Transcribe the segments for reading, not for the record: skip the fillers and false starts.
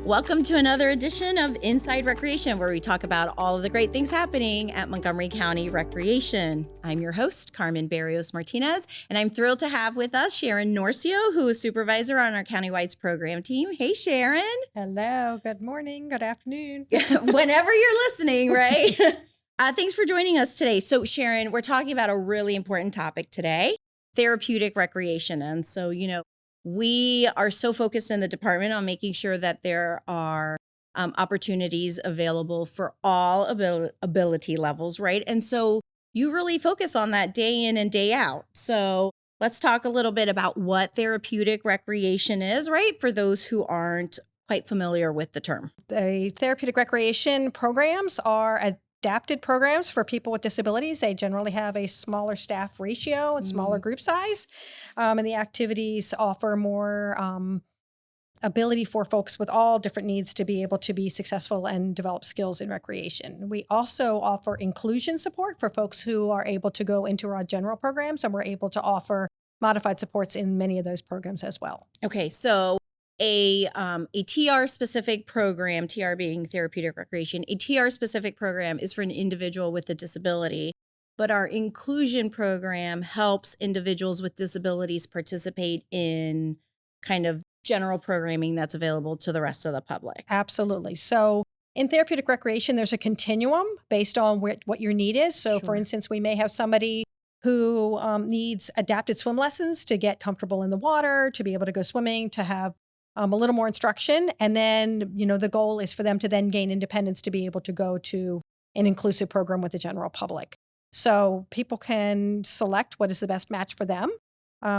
Welcome to another edition of Inside Recreation, where we talk about all of the great things happening at Montgomery County Recreation. I'm your host, Carmen Berrios Martinez, and I'm thrilled to have with us Sharon Norcio, who is Supervisor on our Countywide program team. Hey, Sharon. Hello, good morning, good afternoon. Whenever you're listening, right? Thanks for joining us today. So, Sharon, we're talking about a really important topic today, therapeutic recreation. And so, we are so focused in the department on making sure that there are opportunities available for all ability levels, right? And so you really focus on that day in and day out. So let's talk a little bit about what therapeutic recreation is, right? For those who aren't quite familiar with the term. The therapeutic recreation programs are adapted programs for people with disabilities. They generally have a smaller staff ratio and smaller group size. And the activities offer more ability for folks with all different needs to be able to be successful and develop skills in recreation. We also offer inclusion support for folks who are able to go into our general programs, and we're able to offer modified supports in many of those programs as well. Okay, so a TR specific program, TR being therapeutic recreation, a TR specific program is for an individual with a disability, but our inclusion program helps individuals with disabilities participate in kind of general programming that's available to the rest of the public. Absolutely. So in therapeutic recreation, there's a continuum based on what your need is. So for instance, we may have somebody who needs adapted swim lessons to get comfortable in the water, to be able to go swimming, to have a little more instruction. And then, the goal is for them to then gain independence to be able to go to an inclusive program with the general public. So people can select what is the best match for them.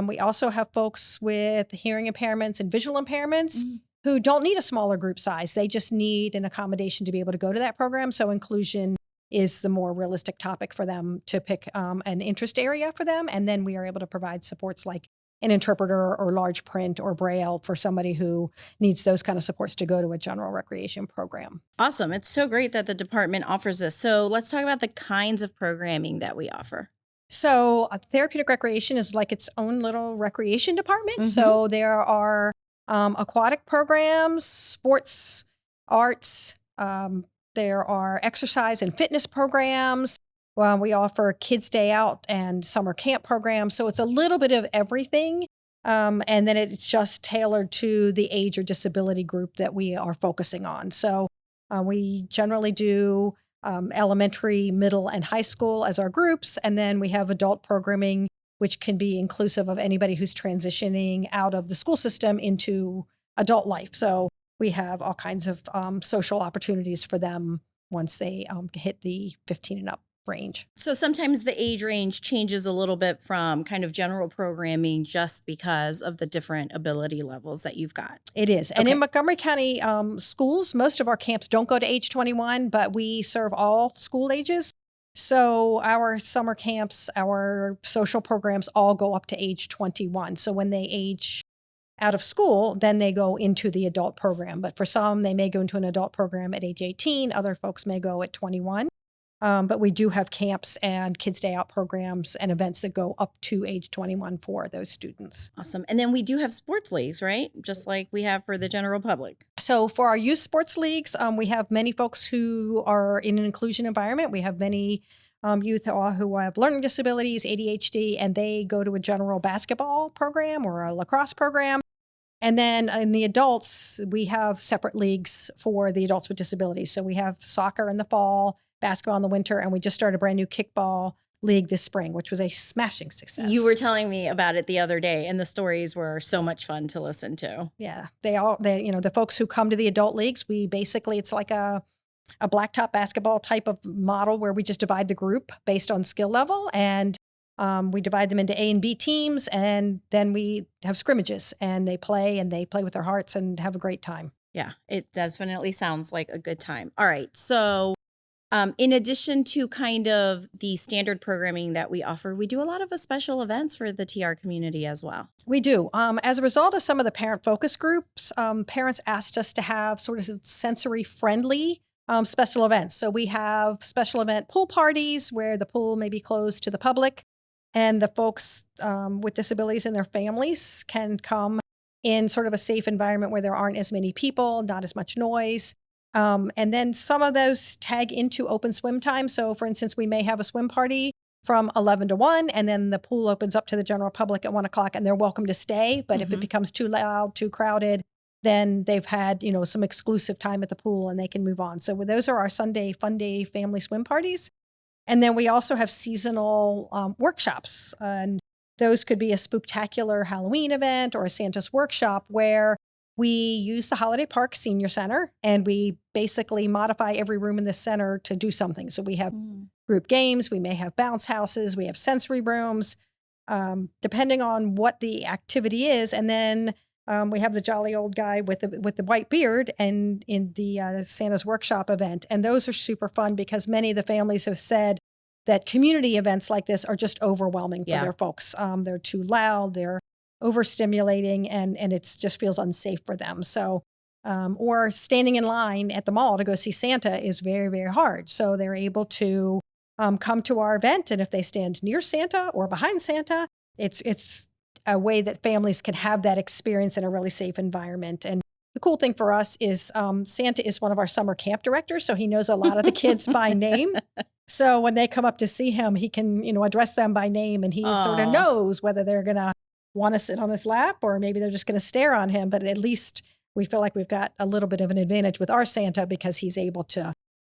We also have folks with hearing impairments and visual impairments who don't need a smaller group size. They just need an accommodation to be able to go to that program. So inclusion is the more realistic topic for them to pick an interest area for them. And then we are able to provide supports like an interpreter or large print or braille for somebody who needs those kind of supports to go to a general recreation program. Awesome. It's so great that the department offers this. So let's talk about the kinds of programming that we offer. So therapeutic recreation is like its own little recreation department. So there are aquatic programs, sports, arts, there are exercise and fitness programs. We offer kids' day out and summer camp programs. So it's a little bit of everything. And then it's just tailored to the age or disability group that we are focusing on. So we generally do elementary, middle, and high school as our groups. And then we have adult programming, which can be inclusive of anybody who's transitioning out of the school system into adult life. So we have all kinds of social opportunities for them once they hit the 15 and up range. So sometimes the age range changes a little bit from kind of general programming just because of the different ability levels that you've got. It is. And in Montgomery County schools, most of our camps don't go to age 21, but we serve all school ages. So our summer camps, our social programs all go up to age 21. So when they age out of school, then they go into the adult program. But for some, they may go into an adult program at age 18. Other folks may go at 21. But we do have camps and kids' day out programs and events that go up to age 21 for those students. Awesome. And then we do have sports leagues, right? Just like we have for the general public. So for our youth sports leagues, we have many folks who are in an inclusion environment. We have many youth who have learning disabilities, ADHD, and they go to a general basketball program or a lacrosse program. And then in the adults, we have separate leagues for the adults with disabilities. So we have soccer in the fall, basketball in the winter, and we just started a brand new kickball league this spring, which was a smashing success. You were telling me about it the other day, and the stories were so much fun to listen to. Yeah, the folks who come to the adult leagues, it's like a blacktop basketball type of model where we just divide the group based on skill level, and we divide them into A and B teams, and then we have scrimmages, and they play with their hearts and have a great time. Yeah, it definitely sounds like a good time. All right, so in addition to kind of the standard programming that we offer, we do a lot of special events for the TR community as well. We do. As a result of some of the parent focus groups, parents asked us to have sort of sensory friendly special events. So we have special event pool parties where the pool may be closed to the public and the folks with disabilities and their families can come in sort of a safe environment where there aren't as many people, not as much noise. And then some of those tag into open swim time. So for instance, we may have a swim party from 11 to 1, and then the pool opens up to the general public at 1 o'clock, and they're welcome to stay. But if it becomes too loud, too crowded, then they've had, some exclusive time at the pool and they can move on. So those are our Sunday fun day family swim parties. And then we also have seasonal workshops. And those could be a spooktacular Halloween event or a Santa's workshop where we use the Holiday Park Senior Center and we basically modify every room in the center to do something. So we have group games, we may have bounce houses, we have sensory rooms, depending on what the activity is. And then we have the jolly old guy with the white beard and in the Santa's Workshop event. And those are super fun because many of the families have said that community events like this are just overwhelming for their folks. They're too loud, they're overstimulating, and it just feels unsafe for them. So, or standing in line at the mall to go see Santa is very, very hard. So they're able to come to our event. And if they stand near Santa or behind Santa, it's a way that families can have that experience in a really safe environment. And the cool thing for us is Santa is one of our summer camp directors, so he knows a lot of the kids by name. So when they come up to see him, he can, address them by name, and he sort of knows whether they're going to want to sit on his lap or maybe they're just going to stare on him. But at least we feel like we've got a little bit of an advantage with our Santa because he's able to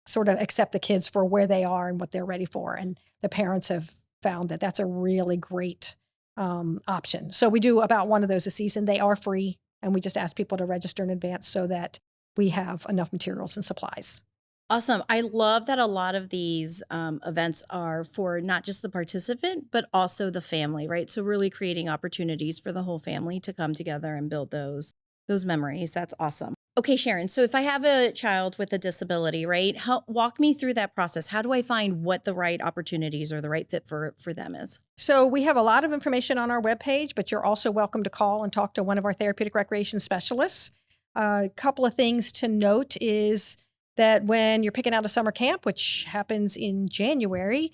sort of accept the kids for where they are and what they're ready for. And the parents have found that that's a really great option. So we do about one of those a season. They are free, and we just ask people to register in advance so that we have enough materials and supplies. Awesome. I love that a lot of these events are for not just the participant, but also the family, right? So really creating opportunities for the whole family to come together and build those memories. That's awesome. Okay, Sharon. So if I have a child with a disability, right, walk me through that process. How do I find what the right opportunities or the right fit for them is? So we have a lot of information on our webpage, but you're also welcome to call and talk to one of our therapeutic recreation specialists. A couple of things to note is that when you're picking out a summer camp, which happens in January,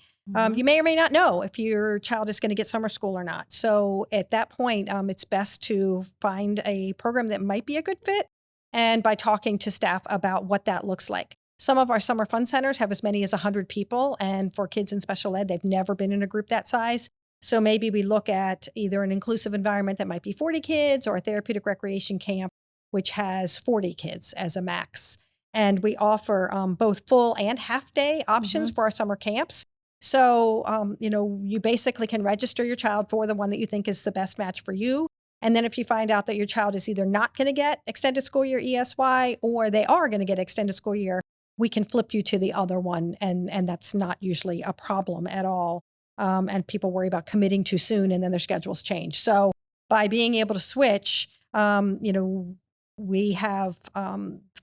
you may or may not know if your child is going to get summer school or not. So at that point, it's best to find a program that might be a good fit, and by talking to staff about what that looks like. Some of our summer fun centers have as many as 100 people, and for kids in special ed, they've never been in a group that size. So maybe we look at either an inclusive environment that might be 40 kids or a therapeutic recreation camp, which has 40 kids as a max. And we offer both full and half day options for our summer camps. So, you basically can register your child for the one that you think is the best match for you. And then if you find out that your child is either not going to get extended school year ESY or they are going to get extended school year, we can flip you to the other one. And that's not usually a problem at all. And people worry about committing too soon and then their schedules change. So by being able to switch, we have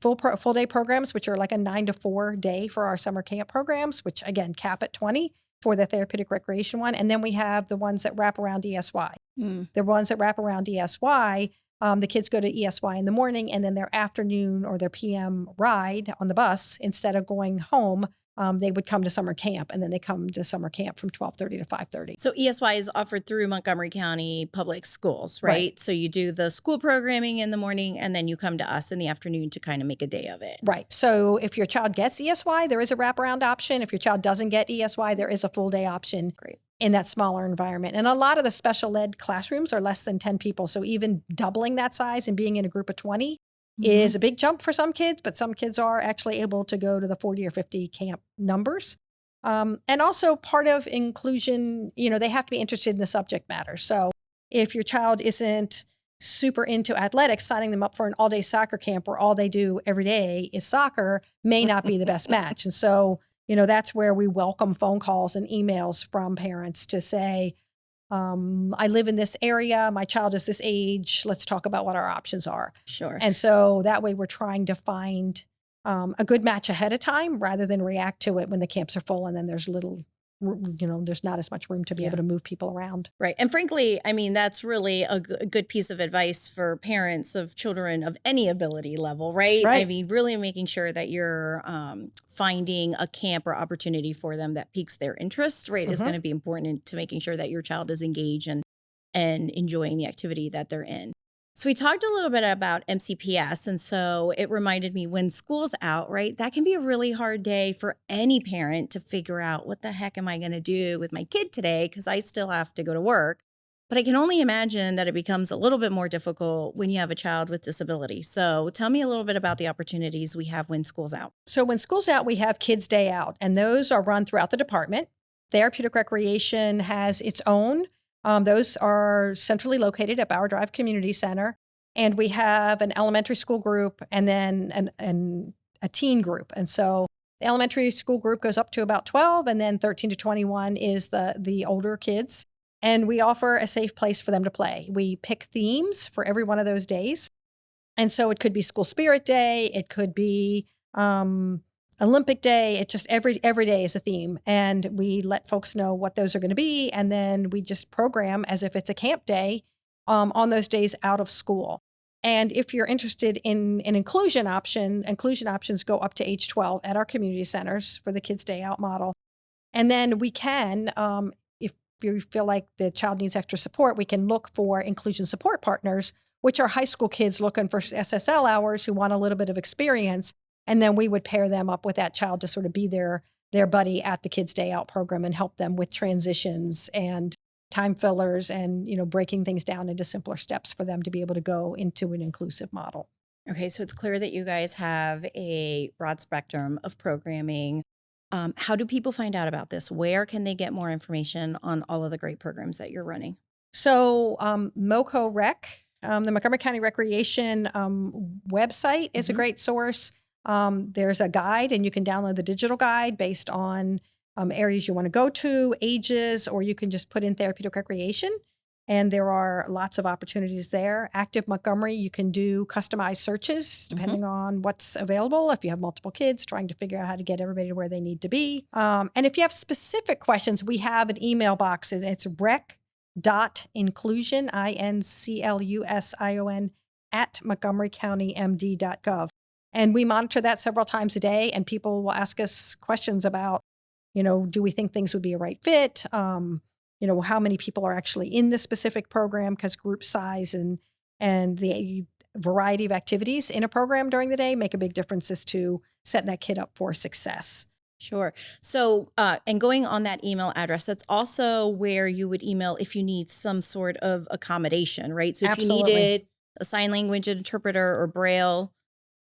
full day programs, which are like a 9 to 4 day for our summer camp programs, which again, cap at 20 for the therapeutic recreation one. And then we have the ones that wrap around ESY. The ones that wrap around ESY, the kids go to ESY in the morning and then their afternoon or their PM ride on the bus, instead of going home, they would come to summer camp, and then they come to summer camp from 12:30 to 5:30. So ESY is offered through Montgomery County Public Schools, right? So you do the school programming in the morning, and then you come to us in the afternoon to kind of make a day of it. Right. So if your child gets ESY, there is a wraparound option. If your child doesn't get ESY, there is a full day option. Great. In that smaller environment. And a lot of the special ed classrooms are less than 10 people. So even doubling that size and being in a group of 20 is a big jump for some kids, but some kids are actually able to go to the 40 or 50 camp numbers. And also part of inclusion, they have to be interested in the subject matter. So if your child isn't super into athletics, signing them up for an all-day soccer camp where all they do every day is soccer may not be the best match. And so that's where we welcome phone calls and emails from parents to say, I live in this area, my child is this age, let's talk about what our options are. Sure. And so that way we're trying to find a good match ahead of time rather than react to it when the camps are full and then there's there's not as much room to be able to move people around. Right. And frankly, I mean, that's really a good piece of advice for parents of children of any ability level, right? I mean, really making sure that you're finding a camp or opportunity for them that piques their interest, right, is going to be important to making sure that your child is engaged and enjoying the activity that they're in. So we talked a little bit about MCPS, and so it reminded me when school's out, right? That can be a really hard day for any parent to figure out what the heck am I going to do with my kid today because I still have to go to work. But I can only imagine that it becomes a little bit more difficult when you have a child with disability. So tell me a little bit about the opportunities we have when school's out. So when school's out, we have Kids Day Out, and those are run throughout the department. Therapeutic Recreation has its own. Those are centrally located at Bower Drive Community Center. And we have an elementary school group and then a teen group. And so the elementary school group goes up to about 12, and then 13 to 21 is the older kids. And we offer a safe place for them to play. We pick themes for every one of those days. And so it could be School Spirit Day. It could be Olympic Day. It just every day is a theme. And we let folks know what those are going to be. And then we just program as if it's a camp day on those days out of school. And if you're interested in an inclusion options go up to age 12 at our community centers for the Kids Day Out model. And then we can, if you feel like the child needs extra support, we can look for inclusion support partners, which are high school kids looking for SSL hours who want a little bit of experience. And then we would pair them up with that child to sort of be their buddy at the Kids Day Out program and help them with transitions and time fillers and, breaking things down into simpler steps for them to be able to go into an inclusive model. Okay, so it's clear that you guys have a broad spectrum of programming. How do people find out about this? Where can they get more information on all of the great programs that you're running? So MoCoRec, the Montgomery County Recreation website is a great source. There's a guide, and you can download the digital guide based on areas you want to go to, ages, or you can just put in Therapeutic Recreation. And there are lots of opportunities there. Active Montgomery, you can do customized searches depending on what's available. If you have multiple kids, trying to figure out how to get everybody to where they need to be. And if you have specific questions, we have an email box, and it's rec.inclusion, INCLUSION, at montgomerycountymd.gov. And we monitor that several times a day, and people will ask us questions about, do we think things would be a right fit? How many people are actually in this specific program, because group size and the variety of activities in a program during the day make a big difference as to setting that kid up for success. Sure. So, and going on that email address, that's also where you would email if you need some sort of accommodation, right? So if Absolutely. you needed a sign language interpreter or Braille,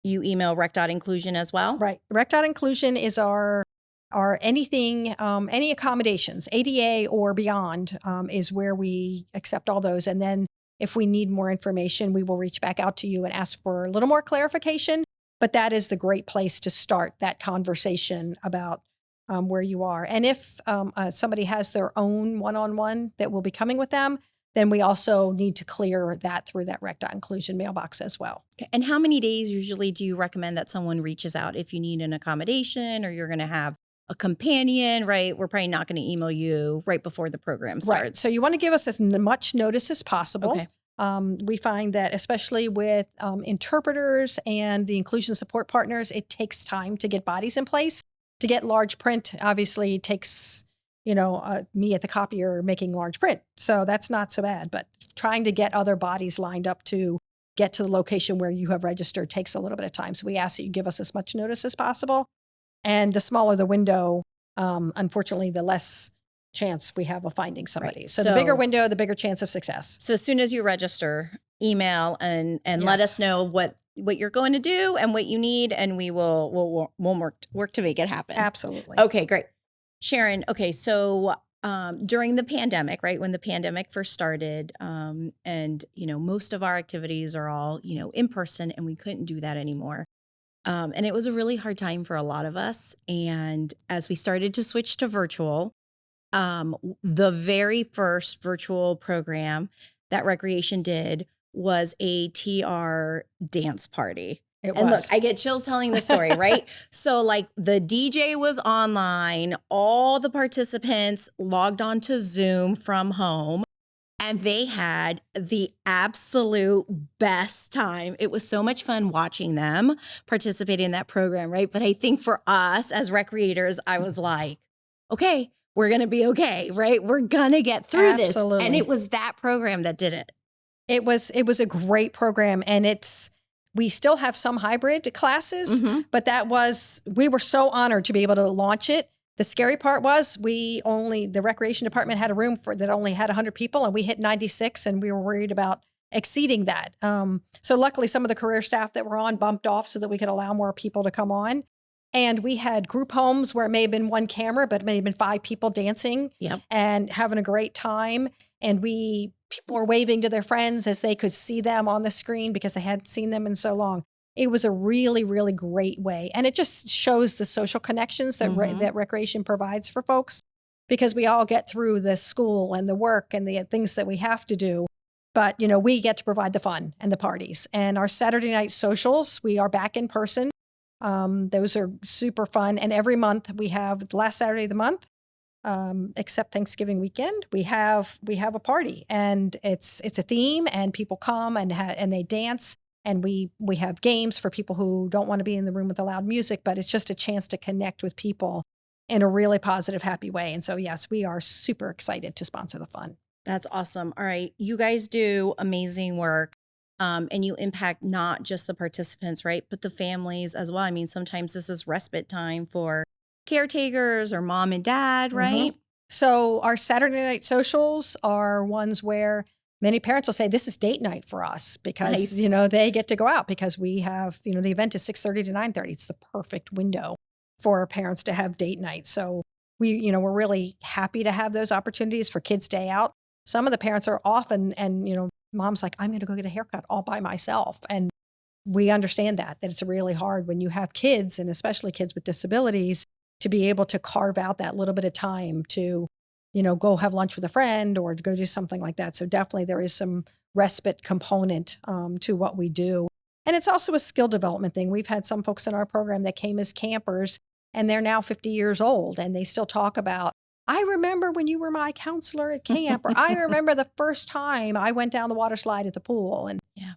you email rec.inclusion as well? Right. Rec.inclusion is our anything, any accommodations, ADA or beyond, is where we accept all those. And then if we need more information, we will reach back out to you and ask for a little more clarification. But that is the great place to start that conversation about where you are. And if somebody has their own one-on-one that will be coming with them, then we also need to clear that through that rec.inclusion mailbox as well. Okay. And how many days usually do you recommend that someone reaches out if you need an accommodation or you're going to have a companion, right? We're probably not going to email you right before the program starts. Right. So you want to give us as much notice as possible. Okay. We find that especially with interpreters and the inclusion support partners, it takes time to get bodies in place. To get large print obviously takes, me at the copier making large print. So that's not so bad. But trying to get other bodies lined up to get to the location where you have registered takes a little bit of time. So we ask that you give us as much notice as possible. And the smaller the window, unfortunately, the less chance we have of finding somebody. Right. So the bigger window, the bigger chance of success. So as soon as you register, email and let us know what you're going to do and what you need, and we'll work to make it happen. Absolutely. Okay, great. Sharon, okay, so during the pandemic, right, when the pandemic first started, and most of our activities are all in person, and we couldn't do that anymore. And it was a really hard time for a lot of us. And as we started to switch to virtual, the very first virtual program that Recreation did was a TR dance party. And look, I get chills telling the story, right? So like the DJ was online, all the participants logged on to Zoom from home, and they had the absolute best time. It was so much fun watching them participate in that program, right? But I think for us as recreators, I was like, okay, we're going to be okay, right? We're going to get through this. And it was that program that did it. It was a great program, and we still have some hybrid classes, but we were so honored to be able to launch it. The scary part was the recreation department had a room that only had 100 people, and we hit 96, and we were worried about exceeding that. So luckily some of the career staff that were on bumped off so that we could allow more people to come on. And we had group homes where it may have been one camera, but it may have been 5 people dancing and having a great time. And people were waving to their friends as they could see them on the screen because they hadn't seen them in so long. It was a really, really great way. And it just shows the social connections that recreation provides for folks, because we all get through the school and the work and the things that we have to do. But, we get to provide the fun and the parties. And our Saturday night socials, we are back in person. Those are super fun. And every month we have the last Saturday of the month, except Thanksgiving weekend, we have a party, and it's a theme, and people come and they dance, and we have games for people who don't want to be in the room with the loud music, but it's just a chance to connect with people in a really positive, happy way. And so, yes, we are super excited to sponsor the fun. That's awesome. All right. You guys do amazing work. And you impact not just the participants, right, but the families as well. I mean, sometimes this is respite time for caretakers or mom and dad, right? So our Saturday night socials are ones where many parents will say, this is date night for us, because, they get to go out, because we have, the event is 6:30 to 9:30. It's the perfect window for parents to have date night. So we're really happy to have those opportunities for Kids Day Out. Some of the parents are off and mom's like, I'm going to go get a haircut all by myself. And we understand that it's really hard when you have kids, and especially kids with disabilities, to be able to carve out that little bit of time to, go have lunch with a friend or to go do something like that. So definitely there is some respite component to what we do. And it's also a skill development thing. We've had some folks in our program that came as campers, and they're now 50 years old, and they still talk about, I remember when you were my counselor at camp, or I remember the first time I went down the water slide at the pool.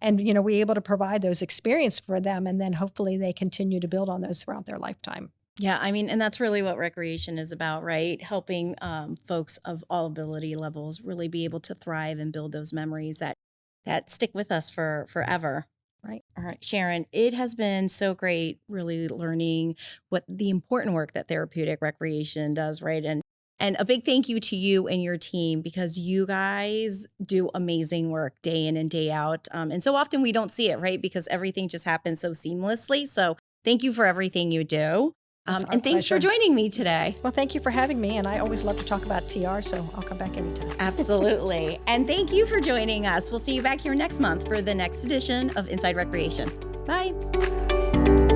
And we're able to provide those experiences for them, and then hopefully they continue to build on those throughout their lifetime. Yeah, I mean, and that's really what recreation is about, right? Helping folks of all ability levels really be able to thrive and build those memories that stick with us for forever. Right. All right, Sharon, it has been so great really learning what the important work that Therapeutic Recreation does, right? And a big thank you to you and your team, because you guys do amazing work day in and day out. And so often we don't see it, right? Because everything just happens so seamlessly. So thank you for everything you do. And thanks for joining me today. Well, thank you for having me. And I always love to talk about TR, so I'll come back anytime. Absolutely. And thank you for joining us. We'll see you back here next month for the next edition of Inside Recreation. Bye.